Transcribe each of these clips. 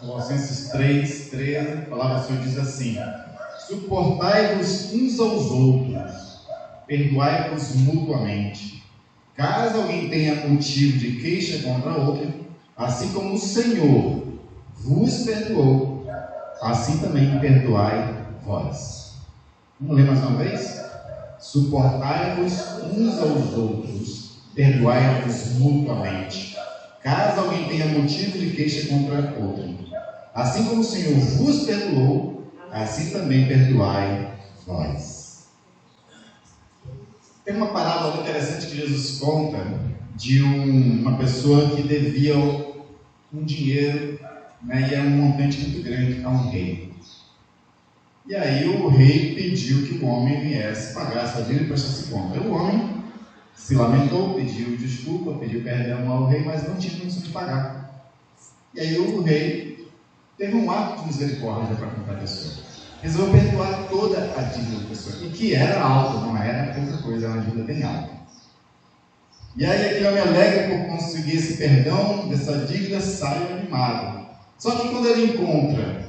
Colossenses 3:13, a palavra do Senhor diz assim: suportai-vos uns aos outros, perdoai-vos mutuamente. Caso alguém tenha motivo de queixa contra outro, assim como o Senhor vos perdoou, assim também perdoai vós. Vamos ler mais uma vez? Suportai-vos uns aos outros, perdoai-vos mutuamente. Caso alguém tenha motivo de queixa contra outro, assim como o Senhor vos perdoou, assim também perdoai vós. Tem uma parábola interessante que Jesus conta de uma pessoa que devia um dinheiro, né, e era um montante muito grande a um rei. E aí o rei pediu que o homem viesse pagar essa dívida e prestasse conta. O homem se lamentou, pediu desculpa, pediu perdão ao rei, mas não tinha condição de pagar. E aí o rei teve um ato de misericórdia para com a pessoa. Resolveu perdoar toda a dívida da pessoa, e que era alta, não era pouca coisa, era uma dívida bem alta. E aí aquele homem alegre por conseguir esse perdão dessa dívida, sai animado. Só que quando ele encontra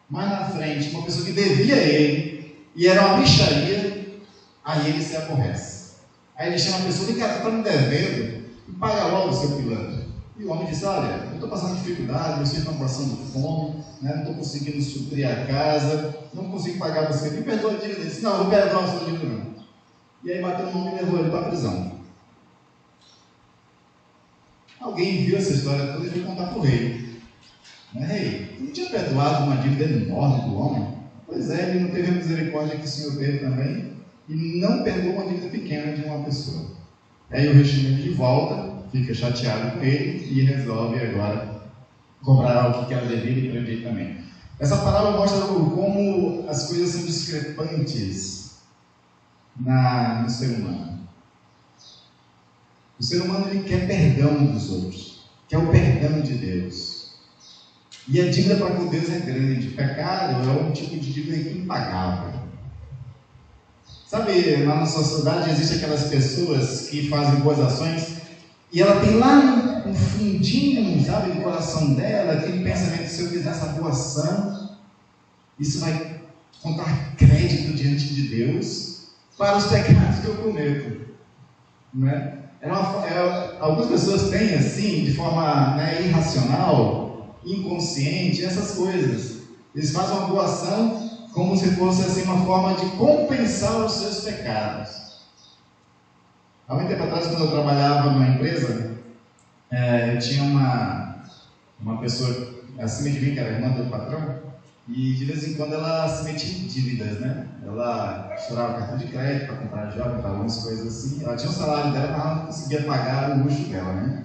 mais na frente uma pessoa que devia a ele, e era uma mixaria, aí ele se aborrece. Aí ele chama a pessoa e diz: cara, tu está me devendo, e paga logo o seu pilantra. E o homem diz: olha, eu estou passando dificuldade, vocês estão passando fome, né? Não estou conseguindo suprir a casa, não consigo pagar você, me perdoa a dívida. Ele disse: não, eu vou perdoar a sua dívida não. E aí bateu no homem e levou ele para a prisão. Alguém viu essa história toda e foi contar para o rei. Rei, tu não tinha perdoado uma dívida enorme do homem? Pois é, ele não teve a misericórdia que o Senhor teve também, e não perdoou uma dívida pequena de uma pessoa. Aí o rei chama ele de volta, fica chateado com ele e resolve agora cobrar o que era devido e prender também. Essa parábola mostra como as coisas são discrepantes no ser humano. O ser humano ele quer perdão dos outros, quer o perdão de Deus. E a dívida para com Deus é grande. Pecado é um tipo de dívida impagável. Sabe, na nossa sociedade existem aquelas pessoas que fazem boas ações e ela tem lá um fundinho, sabe, no coração dela, aquele pensamento: se eu fizer essa boa ação, isso vai contar crédito diante de Deus para os pecados que eu cometo. Não é? Algumas pessoas têm assim, de forma irracional, inconsciente, essas coisas. Eles fazem uma boa ação como se fosse assim uma forma de compensar os seus pecados. Há muito tempo atrás, quando eu trabalhava numa empresa, eu tinha uma pessoa acima de mim, que era irmã do patrão, e de vez em quando ela se metia em dívidas, né? Ela chorava cartão de crédito para comprar jovem, para algumas coisas assim. Ela tinha um salário dela, mas ela não conseguia pagar o luxo dela, né?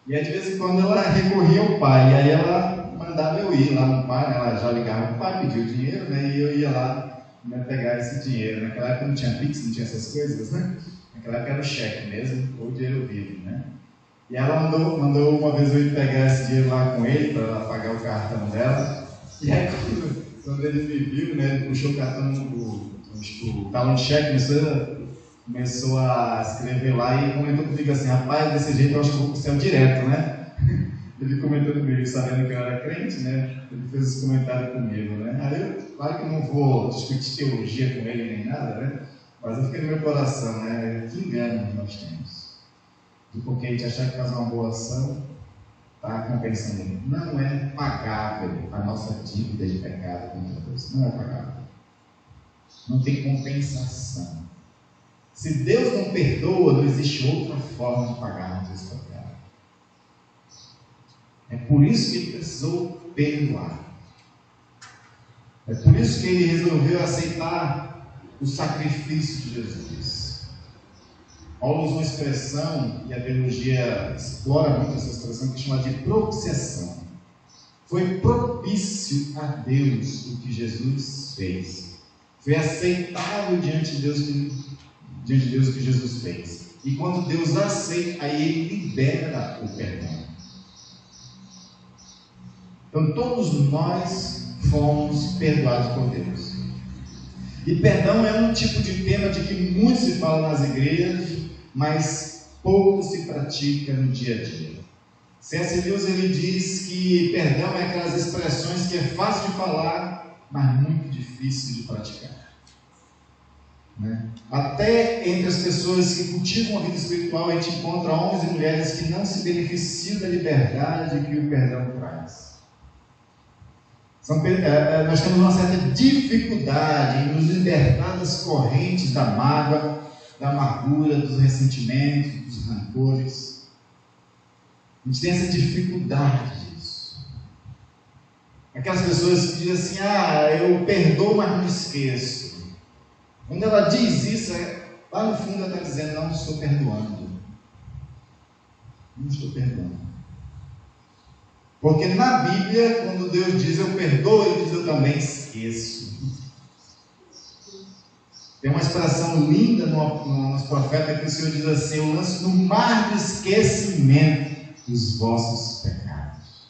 E aí, de vez em quando ela recorria ao pai, e aí ela mandava eu ir lá no pai, né? Ela já ligava no pai, pedia o dinheiro, né? E eu ia lá, né, pegar esse dinheiro. Naquela época não tinha Pix, não tinha essas coisas, né? Naquela época era o cheque mesmo, ou o dinheiro vivo, né? E ela mandou uma vez eu ir pegar esse dinheiro lá com ele, para ela pagar o cartão dela. E aí, quando ele me viu, né, ele puxou o cartão, o talão de cheque, começou a escrever lá e comentou comigo assim: rapaz, desse jeito eu acho que eu vou pro céu direto, né? Ele comentou comigo, sabendo que eu era crente, né? Ele fez esse comentário comigo, né? Aí eu, claro que não vou discutir teologia com ele nem nada, né? Mas eu fiquei no meu coração, né? Que engano nós temos. E porque a gente achar que faz uma boa ação, está compensando ele. Não é pagável a nossa dívida de pecado contra Deus. Não é pagável. Não tem compensação. Se Deus não perdoa, não existe outra forma de pagarmos esse pecado. É por isso que Ele precisou perdoar. É por isso que Ele resolveu aceitar o sacrifício de Jesus. Paulo usa uma expressão, e a teologia explora muito essa expressão, que chama de propiciação. Foi propício a Deus o que Jesus fez. Foi aceitável diante de Deus o que Jesus fez. E quando Deus aceita, aí Ele libera o perdão. Então todos nós fomos perdoados por Deus. E perdão é um tipo de tema de que muito se fala nas igrejas, mas pouco se pratica no dia a dia. C.S. Lewis ele diz que perdão é aquelas expressões que é fácil de falar, mas muito difícil de praticar. Né? Até entre as pessoas que cultivam a vida espiritual, a gente encontra homens e mulheres que não se beneficiam da liberdade que o perdão traz. Nós temos uma certa dificuldade em nos libertar das correntes da mágoa, da amargura, dos ressentimentos, dos rancores. A gente tem essa dificuldade disso. Aquelas pessoas que dizem assim, eu perdoo, mas não esqueço. Quando ela diz isso, lá no fundo ela está dizendo, não estou perdoando. Não estou perdoando. Porque na Bíblia, quando Deus diz eu perdoo, Ele diz eu também esqueço. Tem uma expressão linda nos profetas que o Senhor diz assim, eu lanço no mar do esquecimento os vossos pecados.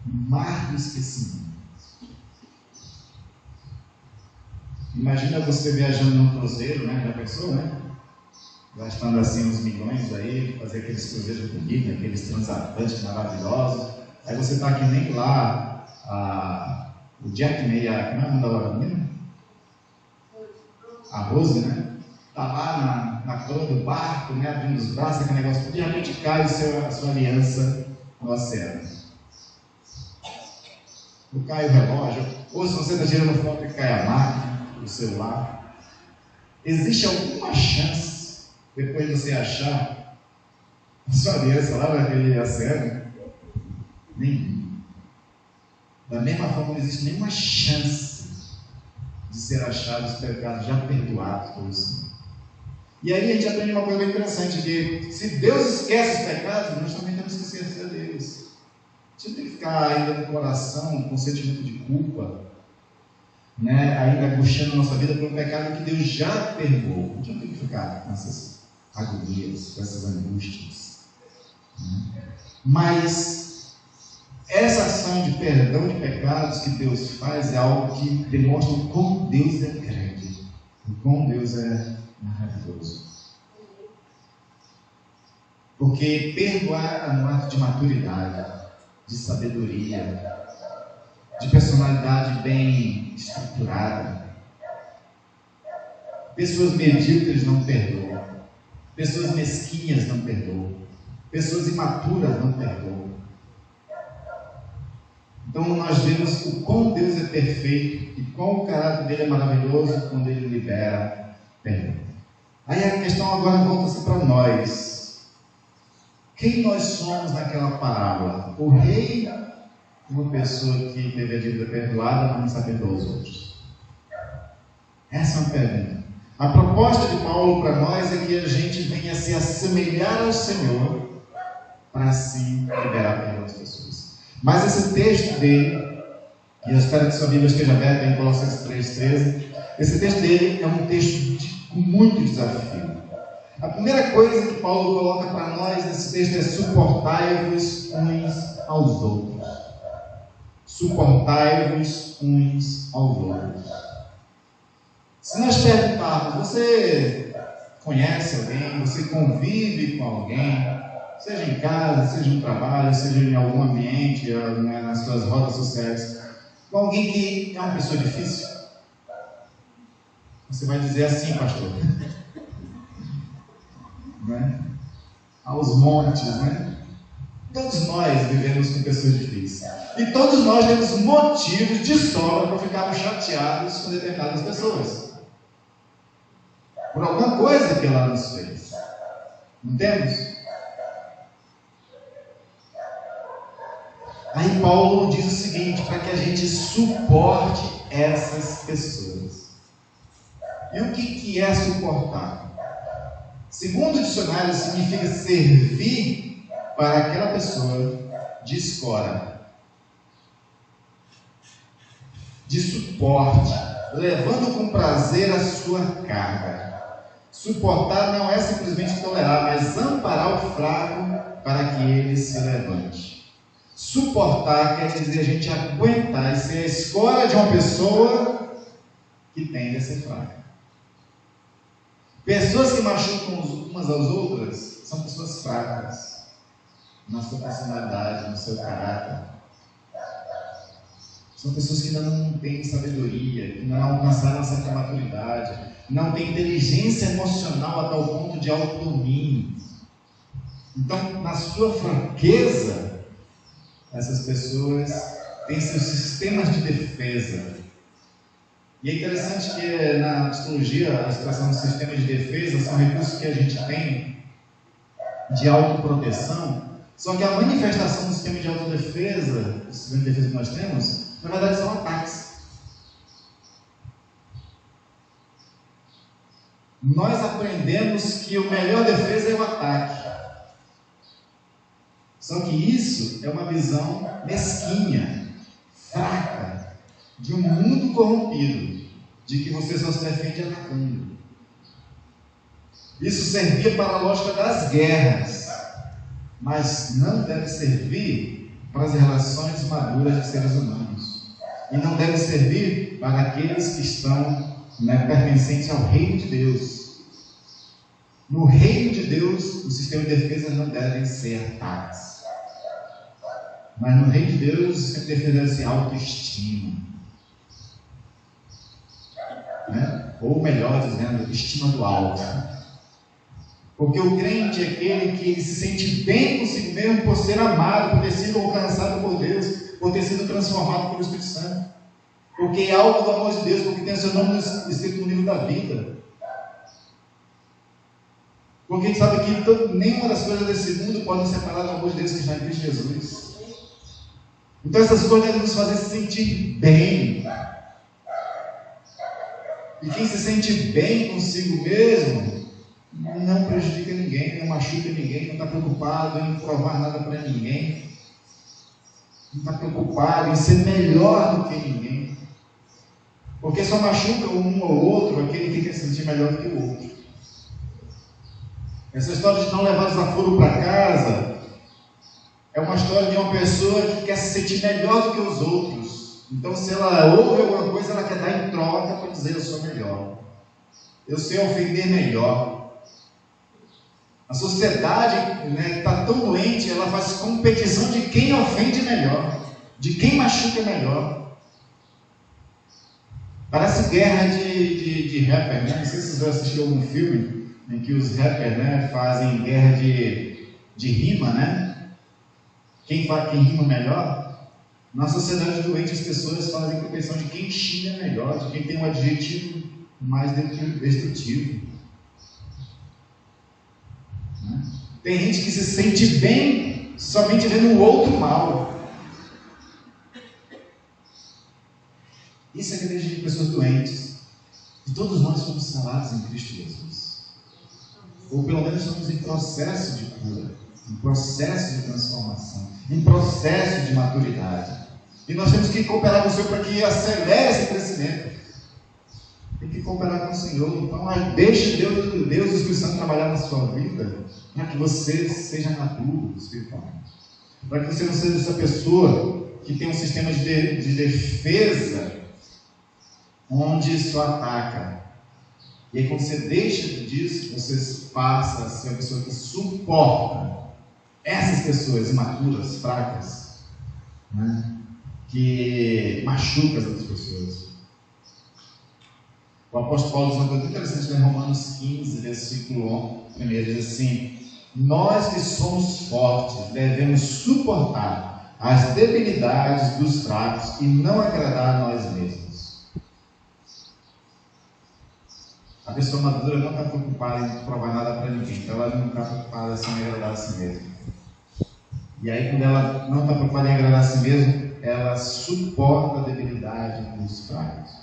Mar do esquecimento. Imagina você viajando num cruzeiro, né? Já pensou, né? Gastando assim uns milhões aí, fazer aqueles cruzeiros bonitos, aqueles transatlânticos maravilhosos. Aí você está que nem lá, o Jack Meia, como é o nome da menina? A Rose, né? Está lá na cor do barco, né? Abrindo os braços, aquele negócio, de repente cai a sua aliança no oceano. Ou cai o relógio, ou se você está girando foto e cai a máquina, o celular. Existe alguma chance depois de você achar a sua aliança lá naquele oceano? Nenhum. Da mesma forma, não existe nenhuma chance de ser achado os pecados já perdoados pelo Senhor. E aí a gente aprende uma coisa bem interessante, que se Deus esquece os pecados, nós também temos que esquecer deles. A gente não tem que ficar ainda no coração com sentimento de culpa, né, ainda angustiando a nossa vida por um pecado que Deus já perdoou. A gente não tem que ficar nessas agonias, com essas angústias. Mas essa ação de perdão de pecados que Deus faz é algo que demonstra o quão Deus é grande, o quão Deus é maravilhoso. Porque perdoar é um ato de maturidade, de sabedoria, de personalidade bem estruturada. Pessoas medíocres não perdoam. Pessoas mesquinhas não perdoam. Pessoas imaturas não perdoam. Então nós vemos o quão Deus é perfeito e quão o caráter dele é maravilhoso quando ele libera perdão. Aí a questão agora volta-se para nós. Quem nós somos naquela parábola? O rei, uma pessoa que teve a dívida perdoada, mas não sabe perdoar os outros? Essa é uma pergunta. A proposta de Paulo para nós é que a gente venha se assemelhar ao Senhor para assim liberar perdão das pessoas. Mas esse texto dele, e eu espero que sua Bíblia esteja aberta em Colossenses 3,13, esse texto dele é um texto com muito desafio. A primeira coisa que Paulo coloca para nós nesse texto é suportai-vos uns aos outros. Suportai-vos uns aos outros. Se nós perguntarmos, você conhece alguém, você convive com alguém, seja em casa, seja no trabalho, seja em algum ambiente, nas suas rodas sociais, com alguém que é uma pessoa difícil? Você vai dizer assim, pastor. Né? Aos montes, né? Todos nós vivemos com pessoas difíceis. E todos nós temos motivos de sobra para ficarmos chateados com determinadas pessoas. Por alguma coisa que ela nos fez. Não temos? Aí Paulo diz o seguinte, para que a gente suporte essas pessoas. E o que é suportar? Segundo o dicionário, significa servir para aquela pessoa de escora, de suporte, levando com prazer a sua carga. Suportar não é simplesmente tolerar, mas amparar o fraco para que ele se levante. Suportar quer dizer a gente aguentar e ser a escora de uma pessoa que tende a ser fraca. Pessoas que machucam umas às outras são pessoas fracas. na sua personalidade, no seu caráter. São pessoas que ainda não têm sabedoria, que ainda não alcançaram uma certa maturidade, não têm inteligência emocional a tal ponto de autodomínio. Então, na sua fraqueza, essas pessoas têm seus sistemas de defesa. E é interessante que na psicologia a expressão de sistema de defesa são recursos que a gente tem de autoproteção, só que a manifestação do sistema de autodefesa, do sistema de defesa que nós temos, na verdade são ataques. Nós aprendemos que o melhor defesa é o ataque. Só que isso é uma visão mesquinha, fraca, de um mundo corrompido, de que você só se defende atacando. Isso servia para a lógica das guerras, mas não deve servir para as relações maduras de seres humanos. E não deve servir para aqueles que estão pertencentes ao reino de Deus. No reino de Deus, o sistema de defesa não deve ser ataques. Mas no reino de Deus, o sistema de defesa deve ser autoestima. Ou melhor dizendo, estima do alto. Porque o crente é aquele que ele se sente bem consigo mesmo por ser amado, por ter sido alcançado por Deus, por ter sido transformado pelo Espírito Santo. Porque é algo do amor de Deus, porque tem o seu nome escrito no livro da vida. Porque a gente sabe que nenhuma das coisas desse mundo pode separar do amor de Deus que está em Cristo Jesus. Então essas coisas devem nos fazer se sentir bem. E quem se sente bem consigo mesmo, não prejudica ninguém, não machuca ninguém, não está preocupado em provar nada para ninguém, não está preocupado em ser melhor do que ninguém, porque só machuca um ou outro aquele que quer se sentir melhor do que o outro. Essa história de não levar desaforo para casa é uma história de uma pessoa que quer se sentir melhor do que os outros. Então, se ela ouve alguma coisa, ela quer dar em troca para dizer: eu sou melhor, eu sei ofender melhor. A sociedade que está tão doente, ela faz competição de quem ofende melhor, de quem machuca melhor. Parece guerra de rapper, Não sei se vocês já assistiram algum filme em que os rappers fazem guerra de rima, Quem rima melhor? Na sociedade doente, as pessoas fazem competição de quem xinga melhor, de quem tem um adjetivo mais destrutivo. Tem gente que se sente bem somente vendo o outro mal. Isso é a igreja de pessoas doentes. E todos nós somos sarados em Cristo Jesus. Ou pelo menos estamos em processo de cura, em processo de transformação, em processo de maturidade. E nós temos que cooperar com o Senhor para que acelere esse crescimento. Tem que cooperar com o Senhor. Então, deixe Deus e o Espírito Santo trabalhar na sua vida, para que você seja maduro espiritualmente. Para que você não seja essa pessoa que tem um sistema de defesa onde só ataca. E aí, quando você deixa disso, você passa a ser uma pessoa que suporta essas pessoas imaturas, fracas, que machucam as outras pessoas. O apóstolo Paulo diz uma coisa interessante em Romanos 15, versículo 1, diz assim: nós que somos fortes devemos suportar as debilidades dos fracos e não agradar a nós mesmos. A pessoa madura não está preocupada em provar nada para ninguém, então ela não está preocupada em agradar a si mesma. E aí, quando ela não está preocupada em agradar a si mesma, ela suporta a debilidade dos fracos.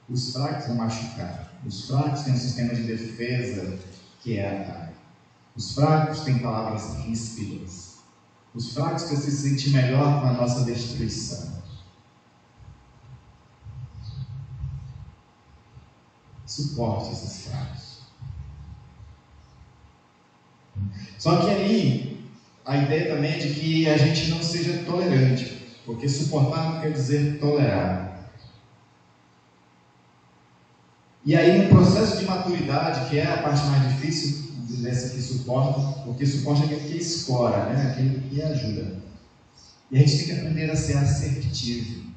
Os fracos vão machucar. Os fracos têm um sistema de defesa que é ataque. Os fracos têm palavras ríspidas. Os fracos querem se sentir melhor com a nossa destruição. Suporte esses fracos. Só que aí, a ideia também é de que a gente não seja tolerante, porque suportar não quer dizer tolerar. E aí, no processo de maturidade, que é a parte mais difícil tivesse que suporte, porque suporte é aquele que escora, né? Aquele que ajuda. E a gente tem que aprender a ser assertivo.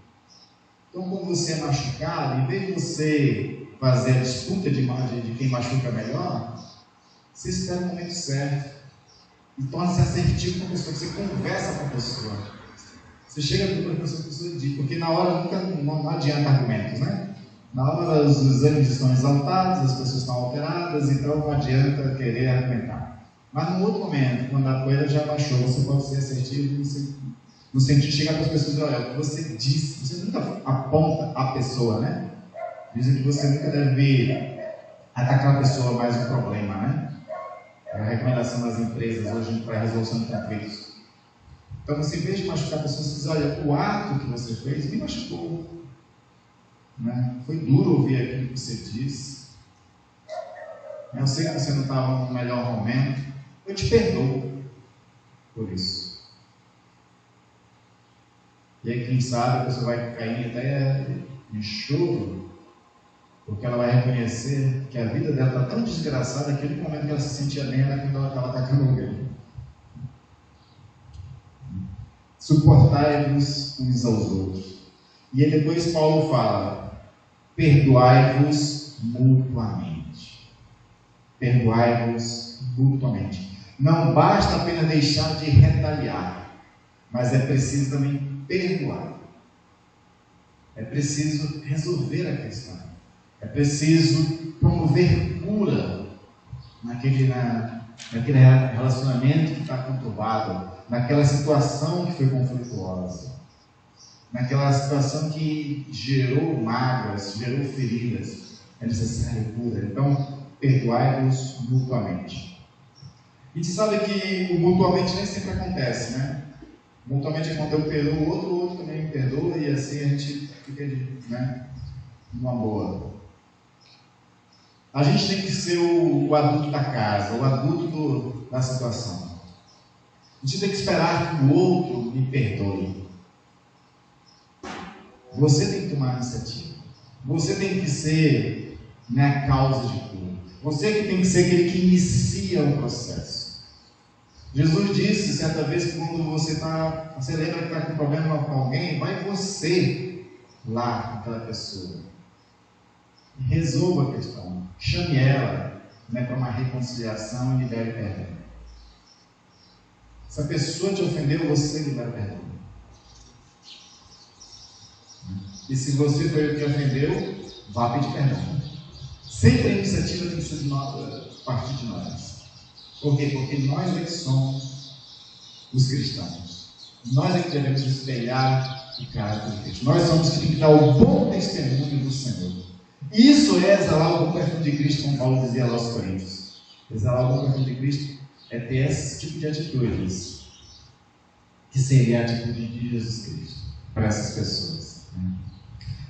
Então, quando você é machucado, em vez de você fazer a disputa de quem machuca melhor, você espera o momento certo e torna-se assertivo com a pessoa, você conversa com a pessoa. Você chega para a pessoa diz, porque na hora não adianta argumentos, né? Na hora os ânimos estão exaltados, as pessoas estão alteradas, então não adianta querer argumentar. Mas no outro momento, quando a poeira já baixou, você pode ser assertivo no sentido de chegar para as pessoas e olha, o que você disse, você nunca aponta a pessoa, né? Dizem que você nunca deve atacar a pessoa mais o problema, né? É a recomendação das empresas hoje para a resolução de conflitos. Então você, em vez de machucar a pessoa, você diz, olha, o ato que você fez me machucou. Né? Foi duro ouvir aquilo que você disse. Eu sei que você não estava no melhor momento. Eu te perdoo por isso. E aí, quem sabe, a pessoa vai cair até em choro, porque ela vai reconhecer que a vida dela está tão desgraçada que aquele momento que ela se sentia bem era quando ela estava atacando alguém. Suportai-vos uns aos outros. E aí depois Paulo fala, perdoai-vos mutuamente. Perdoai-vos mutuamente. Não basta apenas deixar de retaliar, mas é preciso também perdoar. É preciso resolver a questão. É preciso promover cura naquele relacionamento que está conturbado, naquela situação que foi conflituosa, naquela situação que gerou mágoas, gerou feridas. É necessário cura. Então, perdoai-vos mutuamente. E você sabe que o mutuamente nem sempre acontece, né? Mutuamente é quando eu perdoo o outro também me perdoa, e assim a gente fica, né, numa boa. A gente tem que ser o adulto da casa, o adulto da situação. A gente tem que esperar que o outro me perdoe. Você tem que tomar a iniciativa. Você tem que ser, né, a causa de cura. Você que tem que ser aquele que inicia o processo. Jesus disse certa vez que quando você lembra que está com problema com alguém, vai você lá com aquela pessoa. Resolva a questão. Chame ela, né, para uma reconciliação e libere perdão. Se a pessoa te ofendeu, você libera perdão. E se você foi o que ofendeu, vá pedir perdão. Sempre a iniciativa tem que ser partir de nós. Por quê? Porque nós é que somos os cristãos. Nós é que devemos espelhar o caráter de Cristo. Nós somos que temos que dar o bom testemunho do Senhor. Isso é exalar o bom perfume de Cristo, como Paulo dizia lá aos Coríntios. Exalar o bom perfume de Cristo é ter esse tipo de atitudes, que seria a atitude de Jesus Cristo para essas pessoas.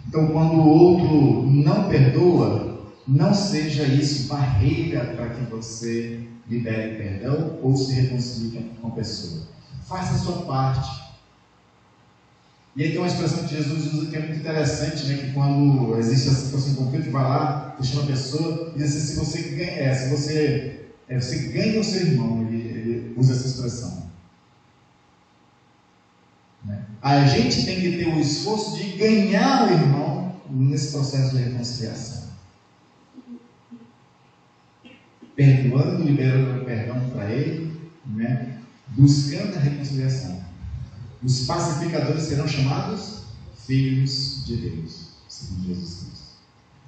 Então, quando o outro não perdoa, não seja isso barreira para que você libere perdão ou se reconcilie com a pessoa. Faça a sua parte. E aí tem uma expressão que Jesus usa que é muito interessante, né? Que quando existe essa situação de conflito, vai lá, você chama a pessoa e diz assim, se você ganha o seu irmão, ele usa essa expressão. Né? A gente tem que ter o esforço de ganhar o irmão nesse processo de reconciliação. Perdoando, liberando o perdão para ele, né? Buscando a reconciliação. Os pacificadores serão chamados filhos de Deus, segundo Jesus Cristo.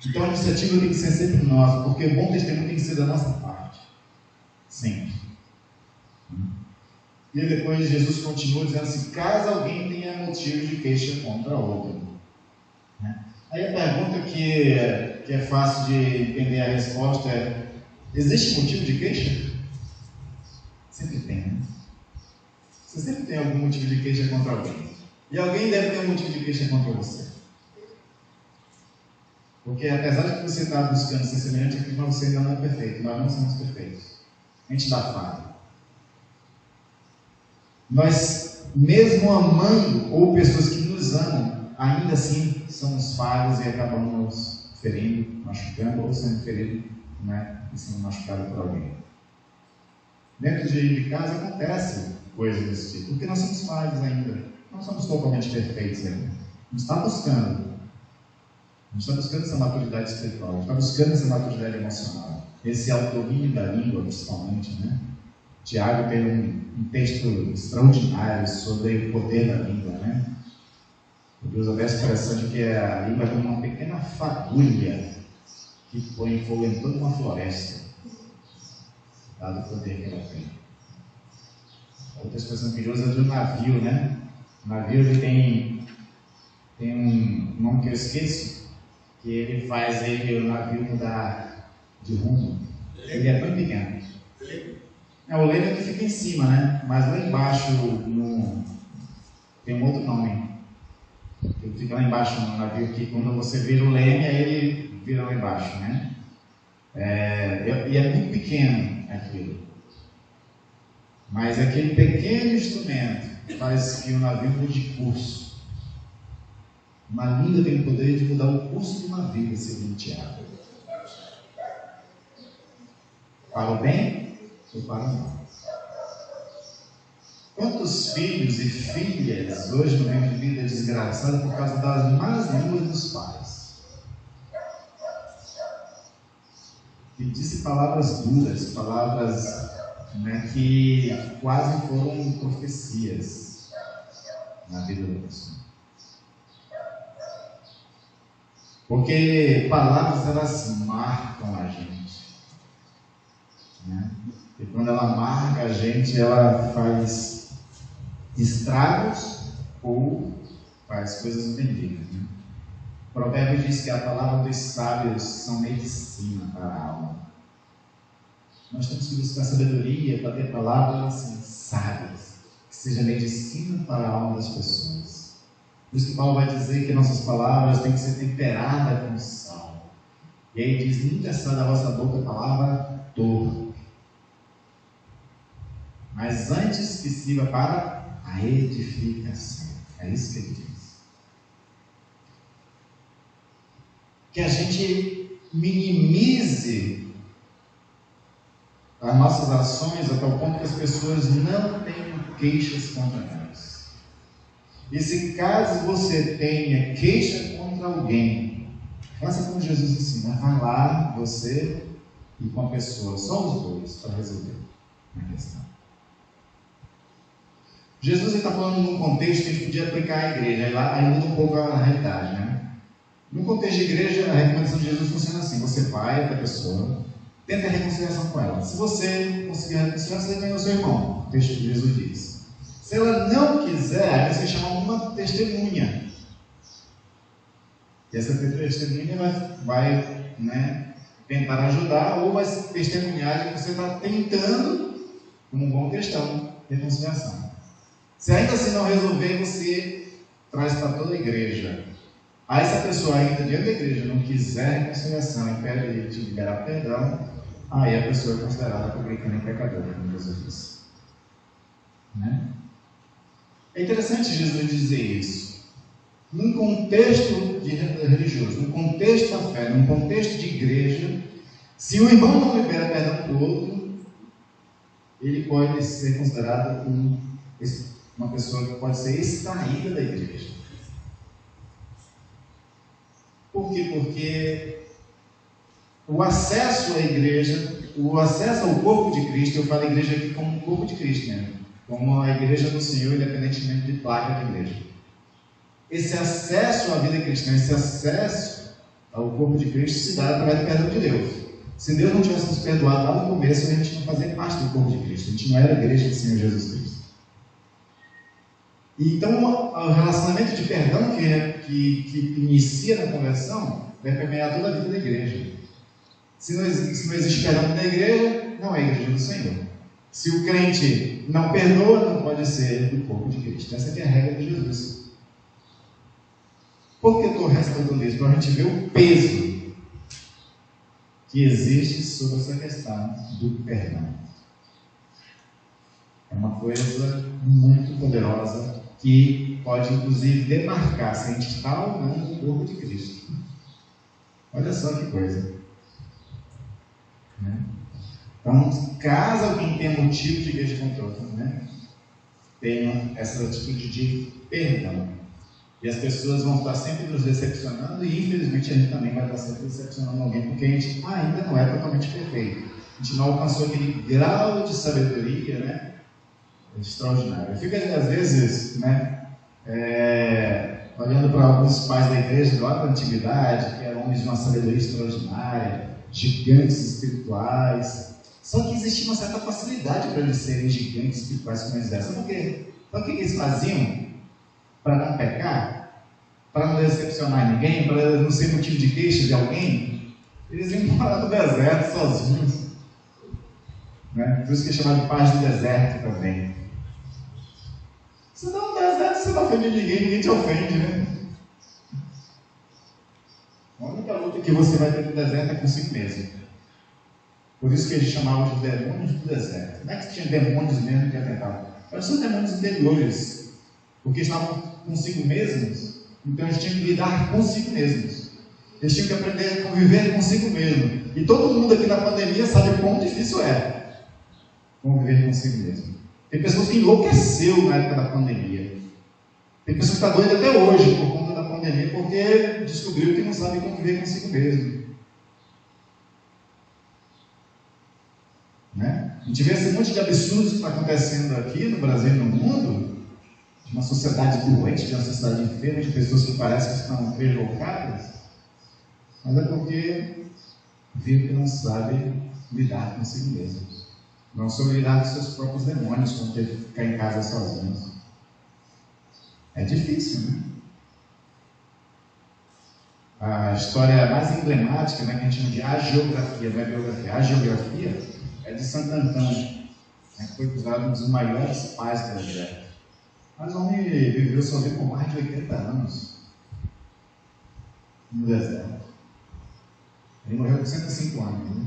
Então a iniciativa tem que ser sempre nossa, porque o bom testemunho tem que ser da nossa parte. Sempre. E depois Jesus continua dizendo assim, caso alguém tenha motivo de queixa contra outro. Aí a pergunta que é fácil de entender a resposta é, existe motivo de queixa? Sempre tem, né? Você sempre tem algum motivo de queixa contra alguém. E alguém deve ter um motivo de queixa contra você. Porque apesar de que você está buscando ser semelhante a Cristo, você ainda não é perfeito. Nós não somos perfeitos. A gente dá falha. Nós, mesmo amando, ou pessoas que nos amam, ainda assim somos falhos e acabamos nos ferindo, machucando, ou sendo ferido, né, e sendo machucado por alguém. Dentro de casa acontece coisas desse tipo, porque nós somos falhos ainda. Não somos totalmente perfeitos ainda. A gente está buscando. A gente está buscando essa maturidade espiritual, a gente está buscando essa maturidade emocional. Esse autodomínio da língua, principalmente, né? Tiago tem um texto extraordinário sobre o poder da língua, né? Ele usa a expressão de que a língua é como uma pequena fagulha que põe fogo em toda uma floresta, dado o poder que ela tem. Outra expressão que ele usa é do navio, né? O navio ele tem um nome que eu esqueço, que ele faz o navio mudar de rumo. Ele é bem pequeno. O leme é que fica em cima, né? Mas lá embaixo tem um outro nome. Ele fica lá embaixo no navio, que quando você vira o leme, aí ele vira lá embaixo, né? E é muito pequeno aquilo. Mas aquele pequeno instrumento faz que o navio mude de curso. Uma língua tem o poder de mudar o curso do navio, segundo Tiago. Para o bem ou para o mal? Quantos filhos e filhas hoje no meio de vida desgraçada por causa das más línguas dos pais? Que disse palavras duras, palavras, né, que quase foram profecias na vida da pessoa. Porque palavras, elas marcam a gente, né? E quando ela marca a gente, ela faz estragos ou faz coisas benditas, né? O provérbio diz que a palavra dos sábios são medicina para a alma. Nós temos que buscar sabedoria para ter palavras assim, sábias, que seja medicina para a alma das pessoas. Por isso que Paulo vai dizer que nossas palavras têm que ser temperadas com sal. E aí diz: nunca sai da vossa boca a palavra torpe, mas antes que sirva para a edificação. É isso que ele diz. Que a gente minimize as nossas ações até o ponto que as pessoas não tenham queixas contra nós. E se caso você tenha queixa contra alguém, faça como Jesus ensina: vai lá, você e com a pessoa, só os dois, para resolver a questão. Jesus está falando num contexto que a gente podia aplicar à igreja, aí muda um pouco a realidade, né? No contexto de igreja, a recomendação de Jesus funciona assim: você vai até a pessoa, tenta a reconciliação com ela. Se você conseguir a reconciliação, você ganha o seu irmão. O texto de Jesus diz. Se ela não quiser, aí você chama uma testemunha. E essa testemunha vai tentar ajudar, ou vai testemunhar que você está tentando, como um bom cristão, reconciliação. Se ainda assim não resolver, você traz para toda a igreja. Aí, se a pessoa ainda diante da igreja não quiser reconciliação e pede de liberar perdão, aí a pessoa é considerada publicana e pecadora, como Jesus disse. Né? É interessante Jesus dizer isso. Num contexto religioso, num contexto da fé, num contexto de igreja, se o irmão não libera perdão para o outro, ele pode ser considerado uma pessoa que pode ser extraída da igreja. Por quê? Porque o acesso à igreja, o acesso ao corpo de Cristo, eu falo igreja aqui como corpo de Cristo, né? Como a igreja do Senhor, independentemente de placa de igreja. Esse acesso à vida cristã, esse acesso ao corpo de Cristo se dá através do perdão de Deus. Se Deus não tivesse nos perdoado lá no começo, a gente não fazia parte do corpo de Cristo, a gente não era a igreja do Senhor Jesus Cristo. Então, o relacionamento de perdão que inicia na conversão vai permear toda a vida da igreja. Se não existe perdão na igreja, não é a igreja do Senhor. Se o crente não perdoa, não pode ser do corpo de Cristo. Essa é a regra de Jesus. Por que eu estou ressaltando isso? Para a gente ver o peso que existe sobre essa questão do perdão. É uma coisa muito poderosa que pode, inclusive, demarcar se a gente está ou não no corpo de Cristo. Olha só que coisa. Né? Então, caso alguém tenha motivo de queixa contra outro, né, tenha essa atitude de perdão. E as pessoas vão estar sempre nos decepcionando e, infelizmente, a gente também vai estar sempre decepcionando alguém, porque a gente ainda não é totalmente perfeito. A gente não alcançou aquele grau de sabedoria, né, extraordinário. Eu fico, às vezes, né, olhando para alguns pais da igreja lá da antiguidade, que eram homens de uma sabedoria extraordinária, gigantes espirituais. Só que existia uma certa facilidade para eles serem gigantes espirituais como eles eram. Sabe por quê? Sabe o que eles faziam para não pecar? Para não decepcionar ninguém? Para não ser motivo de queixa de alguém? Eles iam morar no deserto sozinhos. Né? Por isso que é chamado de paz do deserto também. Você dá um deserto, você não ofende ninguém te ofende, né? A única luta que você vai ter no deserto é consigo mesmo. Por isso que eles chamavam de demônios do deserto. Não é que tinha demônios mesmo que atentavam. Eram só demônios interiores. Porque estavam consigo mesmos, então eles tinham que lidar consigo mesmos. Eles tinham que aprender a conviver consigo mesmo. E todo mundo aqui na pandemia sabe o quão difícil é conviver consigo mesmo. Tem pessoas que enlouqueceu na época da pandemia. Tem pessoas que estão doidas até hoje por conta da pandemia, porque descobriu que não sabe conviver consigo mesmo. Né? A gente vê esse monte de absurdos que está acontecendo aqui no Brasil e no mundo, de uma sociedade doente, de uma sociedade enferma, de pessoas que parecem que estão equivocadas, mas é porque vive que não sabe lidar consigo mesmo. Não soube lidar com seus próprios demônios, quando teve que ficar em casa sozinhos. É difícil, né? A história mais emblemática, né, que a gente chama de agiografia, não é biografia, agiografia, é de Santo Antão, né, que foi considerado um dos maiores pais da Igreja. Mas o homem viveu sozinho por mais de 80 anos no deserto. Ele morreu com 105 anos. Né?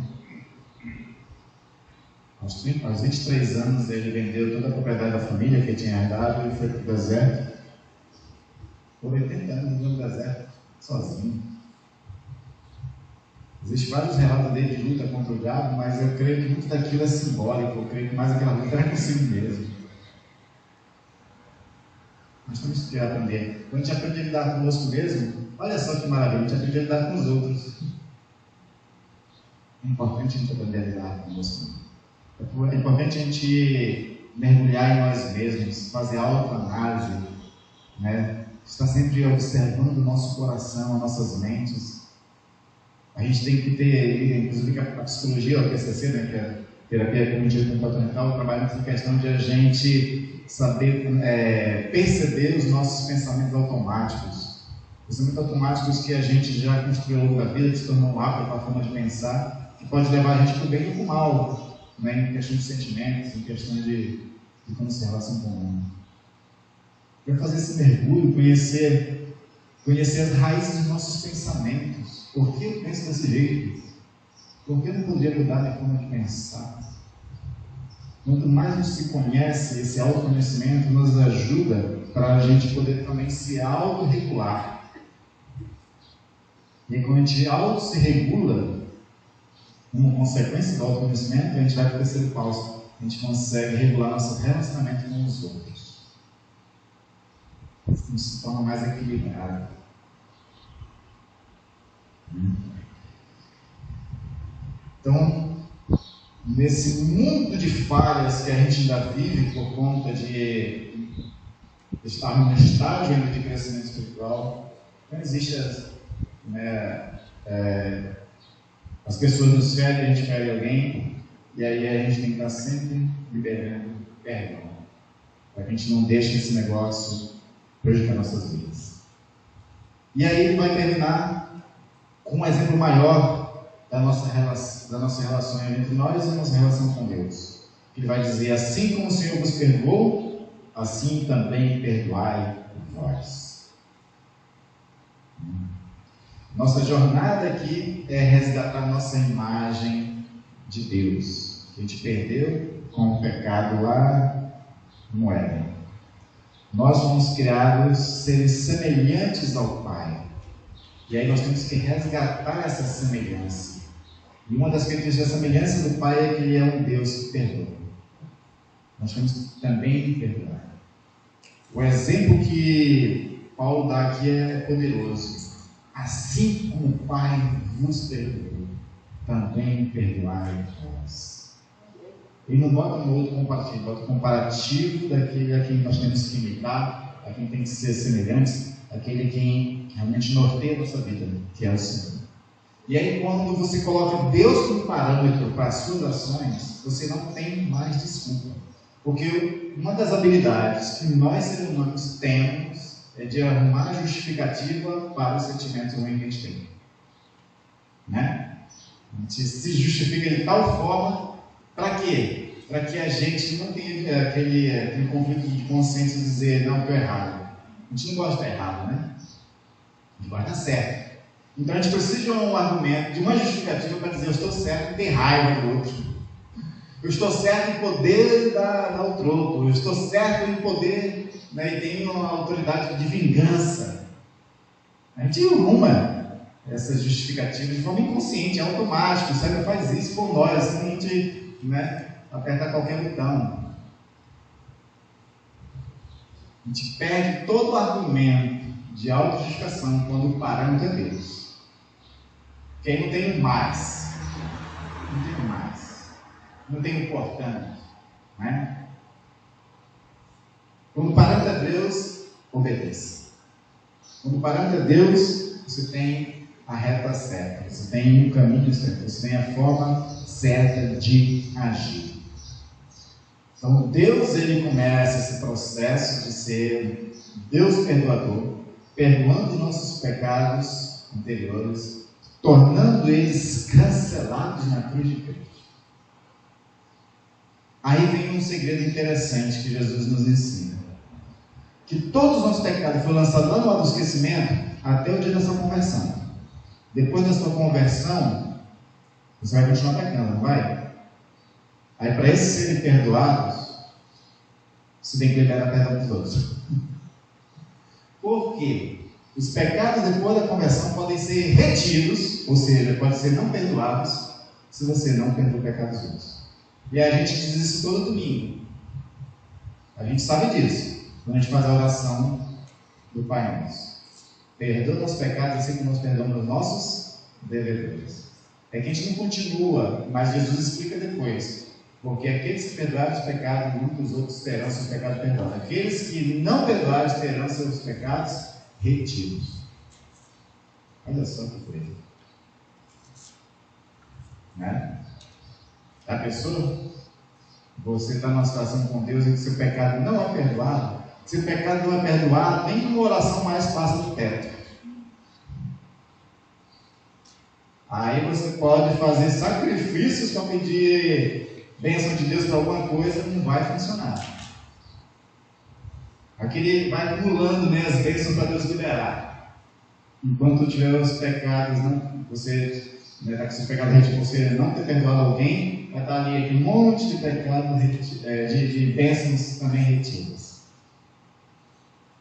Aos 23 anos ele vendeu toda a propriedade da família que ele tinha herdado e foi para o deserto. Por 80 anos no deserto, sozinho. Existem vários relatos dele de luta contra o diabo, mas eu creio que muito daquilo é simbólico. Eu creio que mais aquela luta era consigo mesmo. Nós temos que aprender. Quando a gente aprende a lidar conosco mesmo, olha só que maravilha, a gente aprende a lidar com os outros. É importante a gente aprender a lidar conosco. É importante a gente mergulhar em nós mesmos, fazer autoanálise, né? Estar sempre observando o nosso coração, as nossas mentes. A gente tem que ter, inclusive a psicologia, a PCC, né, que é a terapia cognitiva comportamental, trabalha nessa questão de a gente saber perceber os nossos pensamentos automáticos. Pensamentos automáticos que a gente já construiu ao longo da vida, que se tornam um hábito, uma forma de pensar, que pode levar a gente para o bem ou para o mal, né, em questão de sentimentos, em questão de conservação comum. Para fazer esse mergulho, conhecer as raízes dos nossos pensamentos. Por que eu penso desse jeito? Por que eu não poderia mudar minha forma de pensar? Quanto mais a gente se conhece, esse autoconhecimento nos ajuda para a gente poder também se autorregular. E quando a gente se regula, como consequência do autoconhecimento, a gente vai para o terceiro passo. A gente consegue regular nosso relacionamento com os outros. A gente se torna mais equilibrado. Então, nesse mundo de falhas que a gente ainda vive por conta de estar num estágio ainda de crescimento espiritual, não existe as pessoas nos ferem, a gente fere alguém, e aí a gente tem que estar sempre liberando perdão, para que a gente não deixe esse negócio prejudicar nossas vidas. E aí ele vai terminar com um exemplo maior da nossa relação entre nós e da nossa relação com Deus. Ele vai dizer: assim como o Senhor vos perdoou, assim também perdoai vós. Nossa jornada aqui é resgatar nossa imagem de Deus, que a gente perdeu com o pecado lá no Éden. Nós fomos criados seres semelhantes ao Pai. E aí nós temos que resgatar essa semelhança. E uma das características da semelhança do Pai é que Ele é um Deus que perdoa. Nós temos também que perdoar. O exemplo que Paulo dá aqui é poderoso. Assim como o Pai vos perdoou, também perdoai vós. Ele não bota um outro comparativo, bota o comparativo daquele a quem nós temos que imitar, a quem tem que ser semelhantes, aquele quem realmente norteia a nossa vida, que é o Senhor. E aí, quando você coloca Deus como parâmetro para as suas ações, você não tem mais desculpa. Porque uma das habilidades que nós, seres humanos, temos é de arrumar justificativa para os sentimentos ruins que a gente tem. Né? A gente se justifica de tal forma, para quê? Para que a gente não tenha aquele conflito de consciência de dizer, não, estou errado. A gente não gosta de estar errado, né? A gente gosta de estar certo. Então a gente precisa de um argumento, de uma justificativa para dizer, eu estou certo em ter raiva do outro. Eu estou certo em poder dar ao troco. Eu estou certo em poder, né, e tenho uma autoridade de vingança. A gente arruma essas justificativas de forma inconsciente, é automático. O cérebro faz isso por nós, assim a gente, né, aperta qualquer botão. A gente perde todo o argumento de autojustificação quando o parâmetro é Deus. Porque aí não tem mais. Não tem mais. Não tem importante, né? Quando o parâmetro é Deus, obedeça. Quando o parâmetro é Deus, você tem a reta certa, você tem um caminho certo, você tem a forma certa de agir. Então Deus, ele começa esse processo de ser Deus perdoador, perdoando nossos pecados anteriores, tornando eles cancelados na cruz de Cristo. Aí vem um segredo interessante que Jesus nos ensina. Que todos os nossos pecados foram lançados lá no alto do esquecimento até o dia da sua conversão. Depois da sua conversão, você vai continuar pecando, não vai? Aí para esses serem perdoados, você tem que liberar perdão dos outros. Por quê? Os pecados depois da conversão podem ser retidos, ou seja, podem ser não perdoados, se você não perdoa o pecado dos outros. E a gente diz isso todo domingo. A gente sabe disso. Quando a gente faz a oração do Pai Nosso. Perdoa nossos pecados assim como nós perdoamos os nossos devedores. É que a gente não continua, mas Jesus explica depois. Porque aqueles que perdoarem os pecados, muitos outros terão seus pecados perdoados. Aqueles que não perdoarem terão seus pecados retidos. Olha só que coisa. Né? A pessoa, você está numa situação com Deus em que seu pecado não é perdoado. Se o pecado não é perdoado, nem uma oração mais passa do teto. Aí você pode fazer sacrifícios para pedir bênção de Deus para alguma coisa, não vai funcionar. Aquele vai acumulando, né, as bênçãos para Deus liberar. Enquanto tiver os pecados, não, você está com seus pecados retidos, você não ter perdoado alguém, vai estar ali um monte de pecados, de bênçãos também retidas.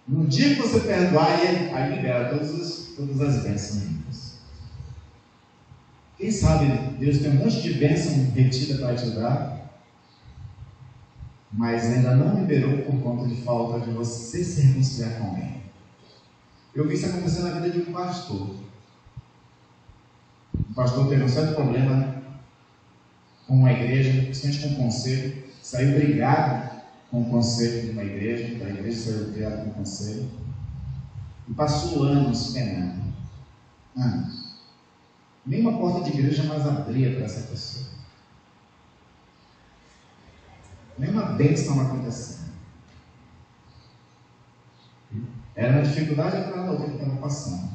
No dia que você perdoar, aí libera todas as bênçãos. Quem sabe Deus tem um monte de bênção retida para te dar, mas ainda não liberou por conta de falta de você se reconciliar com Ele. Eu vi isso acontecer na vida de um pastor. O pastor teve um certo problema com uma igreja, principalmente com o conselho, saiu brigado com o conselho de uma igreja, da igreja saiu brigado com o conselho, e passou anos penando. Anos. Nenhuma porta de igreja mais abria para essa pessoa. Nenhuma bênção estava acontecendo. Era uma dificuldade atrás da outra que estava passando.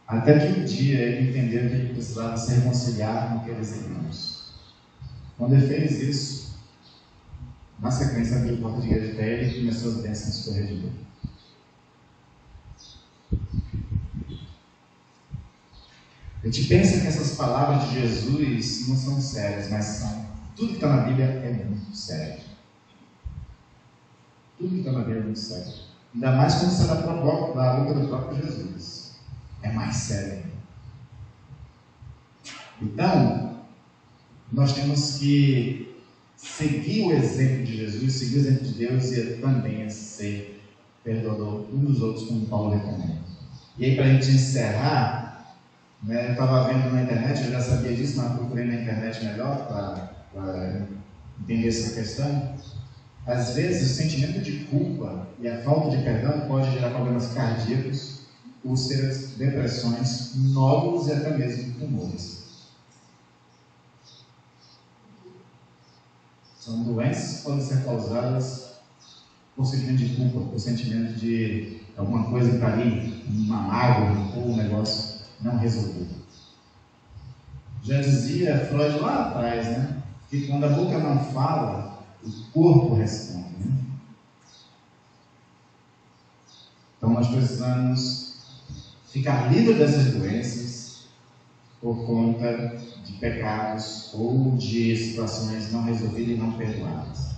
Até que um dia ele entendeu que ele precisava se reconciliar com aqueles irmãos. Quando ele fez isso, na sequência abriu a porta de igreja para ele e começou as bênçãos de corregedor. A gente pensa que essas palavras de Jesus não são sérias, mas são. Tudo que está na Bíblia é muito sério. Tudo que está na Bíblia é muito sério. Ainda mais quando sai da boca do próprio Jesus. É mais sério. Então, nós temos que seguir o exemplo de Jesus, seguir o exemplo de Deus e também ser perdoador uns dos outros, como Paulo recomenda. E aí, para a gente encerrar, né, eu estava vendo na internet, eu já sabia disso, mas procurei na internet melhor para entender essa questão. Às vezes, o sentimento de culpa e a falta de perdão pode gerar problemas cardíacos, úlceras, depressões, nódulos e até mesmo tumores. São doenças que podem ser causadas por sentimento de culpa, por sentimento de alguma coisa que está ali, uma mágoa ou um negócio não resolvido. Já dizia Freud lá atrás, né, que quando a boca não fala, o corpo responde. Né? Então nós precisamos ficar livre dessas doenças por conta de pecados ou de situações não resolvidas e não perdoadas.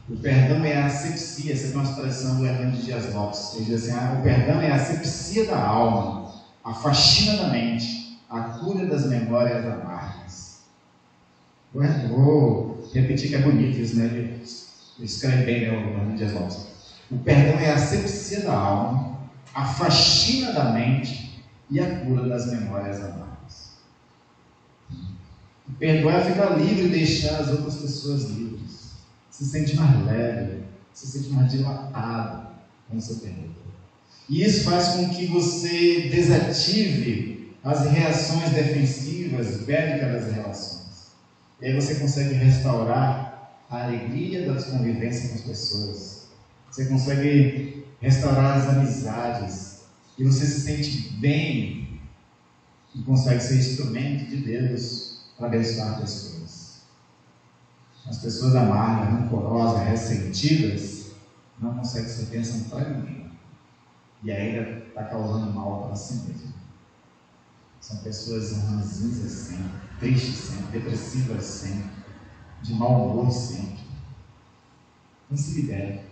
O perdão é a asepsia, essa é uma expressão do Hernando Dias Lopes. Ele diz assim, o perdão é a asepsia da alma, a faxina da mente, a cura das memórias amargas. Vou repetir que é bonito isso, né? Ele escreve bem, né, o Hernando Dias Lopes. O perdão é a asepsia da alma, a faxina da mente e a cura das memórias amargas. Perdoar é ficar livre e deixar as outras pessoas livres. Se sente mais leve, se sente mais dilatado quando você perdoa. E isso faz com que você desative as reações defensivas, bélicas das relações. E aí você consegue restaurar a alegria das convivências com as pessoas. Você consegue restaurar as amizades. E você se sente bem e consegue ser instrumento de Deus para abençoar pessoas. As pessoas amargas, rancorosas, ressentidas, não conseguem ser bênção para ninguém. E ainda está causando mal para si mesmo. São pessoas ranzinhas sempre, tristes sempre, depressivas sempre, de mau humor sempre. Não se libera,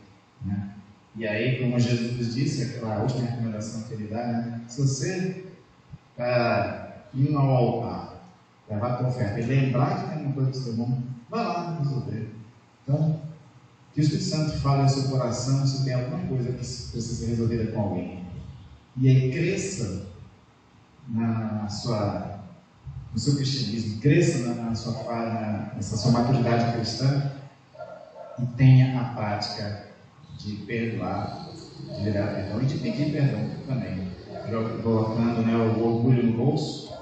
né? E aí, como Jesus disse, aquela última recomendação que ele dá, né? Se você está indo ao altar, levar a tua oferta e lembrar que tem alguma coisa do seu irmão, vai lá resolver. Então, que o Espírito Santo fale ao seu coração se tem alguma coisa que precisa ser resolvida com alguém. E aí cresça no seu cristianismo, cresça nessa sua maturidade cristã e tenha a prática de perdoar, de liberar perdão e de pedir perdão também. Colocando, né, o orgulho no bolso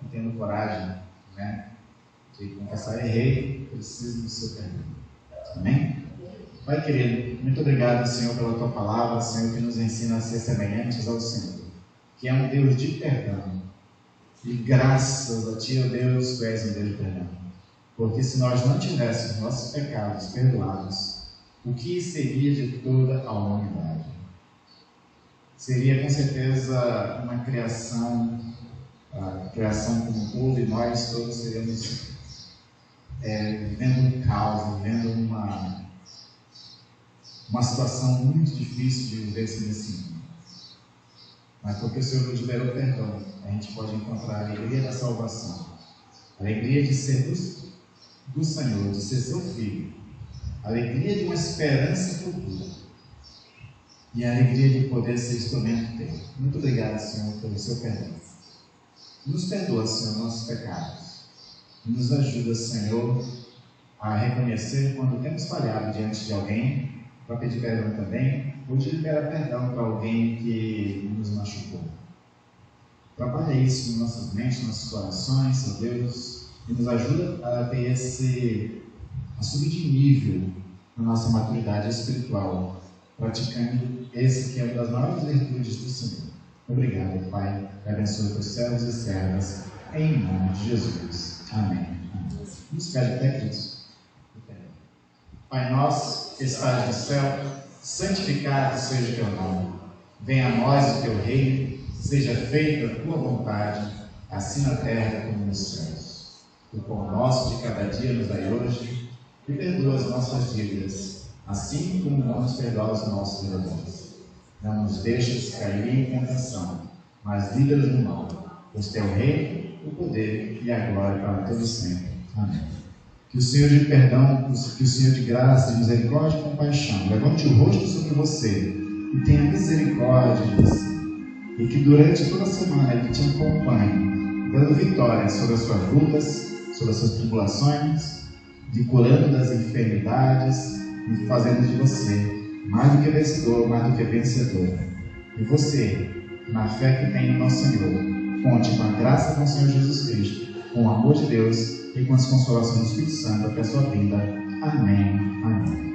e tendo coragem, né, de confessar, errei, preciso do seu perdão. Amém? Pai querido, muito obrigado, Senhor, pela tua palavra, Senhor, que nos ensina a ser semelhantes ao Senhor, que é um Deus de perdão. E graças a Ti, ó Deus, Tu és um Deus de perdão. Porque se nós não tivéssemos nossos pecados perdoados, o que seria de toda a humanidade? Seria com certeza uma criação, a criação como um todo, e nós todos seríamos vivendo um caos, vivendo uma situação muito difícil de viver nesse mundo. Mas porque o Senhor nos liberou perdão, a gente pode encontrar a alegria da salvação, a alegria de ser do Senhor, de ser seu filho, a alegria de uma esperança futura e a alegria de poder ser instrumento dele. Muito obrigado, Senhor, pelo seu perdão. Nos perdoa, Senhor, nossos pecados e nos ajuda, Senhor, a reconhecer quando temos falhado diante de alguém, para pedir perdão também, ou de liberar perdão para alguém que nos machucou. Trabalha isso em nossas mentes, nossos corações, ó Deus, e nos ajuda a ter a subir de nível na nossa maturidade espiritual, praticando esse que é uma das maiores virtudes do Senhor. Obrigado, Pai, que abençoe os servos e servas, em nome de Jesus. Amém. Nos pede até Cristo. Pai nosso, que estás no céu, santificado seja o teu nome. Venha a nós o teu reino, seja feita a tua vontade, assim na terra como nos céus. O pão nosso de cada dia nos dai hoje, e perdoa as nossas dívidas, assim como nós perdoamos os nossos devedores. Não nos deixes cair em tentação, mas livra-nos do mal, pois teu reino, o poder e a glória para todo sempre. Amém. Que o Senhor de perdão, que o Senhor de graça, de misericórdia e compaixão levante o rosto sobre você e tenha misericórdia de você. E que durante toda a semana Ele te acompanhe, dando vitória sobre as suas lutas, sobre as suas tribulações, de curando das enfermidades e fazendo de você mais do que vencedor, mais do que vencedor. E você, na fé que tem em nosso Senhor, conte com a graça do Senhor Jesus Cristo, com o amor de Deus e com as consolações do Espírito Santo até a sua vida. Amém. Amém.